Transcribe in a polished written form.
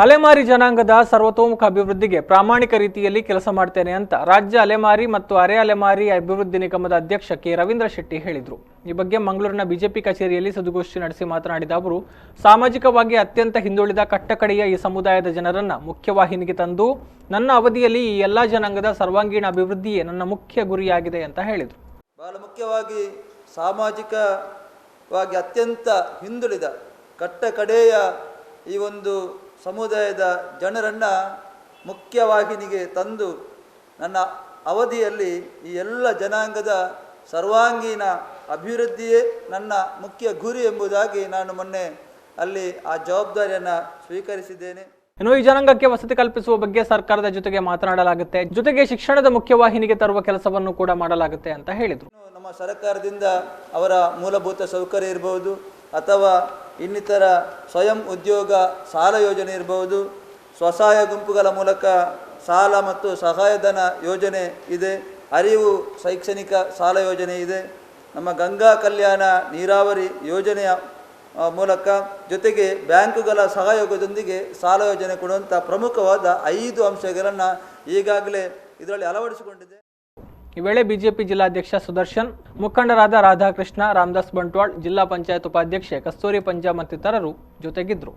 ಅಲೆಮಾರಿ ಜನಾಂಗದ ಸರ್ವತೋಮುಖ ಅಭಿವೃದ್ಧಿಗೆ ಪ್ರಾಮಾಣಿಕ ರೀತಿಯಲ್ಲಿ ಕೆಲಸ ಮಾಡ್ತೇನೆ ಅಂತ ರಾಜ್ಯ ಅಲೆಮಾರಿ ಮತ್ತು ಅರೆ ಅಲೆಮಾರಿ ಅಭಿವೃದ್ಧಿ ನಿಗಮದ ಅಧ್ಯಕ್ಷ ಕೆ ರವೀಂದ್ರ ಶೆಟ್ಟಿ ಹೇಳಿದರು। ಈ ಬಗ್ಗೆ ಮಂಗಳೂರಿನ ಬಿಜೆಪಿ ಕಚೇರಿಯಲ್ಲಿ ಸುದ್ದಿಗೋಷ್ಠಿ ನಡೆಸಿ ಮಾತನಾಡಿದ ಅವರು, ಸಾಮಾಜಿಕವಾಗಿ ಅತ್ಯಂತ ಹಿಂದುಳಿದ ಕಟ್ಟಕಡೆಯ ಈ ಸಮುದಾಯದ ಜನರನ್ನ ಮುಖ್ಯವಾಹಿನಿಗೆ ತಂದು ನನ್ನ ಅವಧಿಯಲ್ಲಿ ಈ ಎಲ್ಲ ಜನಾಂಗದ ಸರ್ವಾಂಗೀಣ ಅಭಿವೃದ್ಧಿಯೇ ನನ್ನ ಮುಖ್ಯ ಗುರಿಯಾಗಿದೆ ಅಂತ ಹೇಳಿದರು। ಬಹಳ ಮುಖ್ಯವಾಗಿ ಸಾಮಾಜಿಕವಾಗಿ ಅತ್ಯಂತ ಹಿಂದುಳಿದ ಕಟ್ಟಕಡೆಯ ಈ ಒಂದು ಸಮುದಾಯದ ಜನರನ್ನು ಮುಖ್ಯವಾಹಿನಿಗೆ ತಂದು ನನ್ನ ಅವಧಿಯಲ್ಲಿ ಈ ಎಲ್ಲ ಜನಾಂಗದ ಸರ್ವಾಂಗೀಣ ಅಭಿವೃದ್ಧಿಯೇ ನನ್ನ ಮುಖ್ಯ ಗುರಿ ಎಂಬುದಾಗಿ ನಾನು ಮೊನ್ನೆ ಅಲ್ಲಿ ಆ ಜವಾಬ್ದಾರಿಯನ್ನು ಸ್ವೀಕರಿಸಿದ್ದೇನೆ। ಇನ್ನು ಈ ಜನಾಂಗಕ್ಕೆ ವಸತಿ ಕಲ್ಪಿಸುವ ಬಗ್ಗೆ ಸರ್ಕಾರದ ಜೊತೆಗೆ ಮಾತನಾಡಲಾಗುತ್ತೆ, ಜೊತೆಗೆ ಶಿಕ್ಷಣದ ಮುಖ್ಯವಾಹಿನಿಗೆ ತರುವ ಕೆಲಸವನ್ನು ಕೂಡ ಮಾಡಲಾಗುತ್ತೆ ಅಂತ ಹೇಳಿದರು। ನಮ್ಮ ಸರ್ಕಾರದಿಂದ ಅವರ ಮೂಲಭೂತ ಸೌಕರ್ಯ ಇರಬಹುದು ಅಥವಾ ಇನ್ನಿತರ ಸ್ವಯಂ ಉದ್ಯೋಗ ಸಾಲ ಯೋಜನೆ ಇರಬಹುದು, ಸ್ವಸಹಾಯ ಗುಂಪುಗಳ ಮೂಲಕ ಸಾಲ ಮತ್ತು ಸಹಾಯಧನ ಯೋಜನೆ ಇದೆ, ಅರಿವು ಶೈಕ್ಷಣಿಕ ಸಾಲ ಯೋಜನೆ ಇದೆ, ನಮ್ಮ ಗಂಗಾ ಕಲ್ಯಾಣ ನೀರಾವರಿ ಯೋಜನೆಯ ಮೂಲಕ ಜೊತೆಗೆ ಬ್ಯಾಂಕುಗಳ ಸಹಯೋಗದೊಂದಿಗೆ ಸಾಲ ಯೋಜನೆ ಕೊಡುವಂಥ ಪ್ರಮುಖವಾದ 5 ಅಂಶಗಳನ್ನು ಈಗಾಗಲೇ ಇದರಲ್ಲಿ ಅಳವಡಿಸಿಕೊಂಡಿದೆ। ಈ ವೇಳೆ ಬಿಜೆಪಿ ಜಿಲ್ಲಾಧ್ಯಕ್ಷ ಸುದರ್ಶನ್, ಮುಖಂಡರಾದ ರಾಧಾಕೃಷ್ಣ, ರಾಮದಾಸ್ ಬಂಟ್ವಾಳ್, ಜಿಲ್ಲಾ ಪಂಚಾಯತ್ ಉಪಾಧ್ಯಕ್ಷೆ ಕಸ್ತೂರಿ ಪಂಜಾ ಮತ್ತಿತರರು ಜೊತೆಗಿದ್ದರು।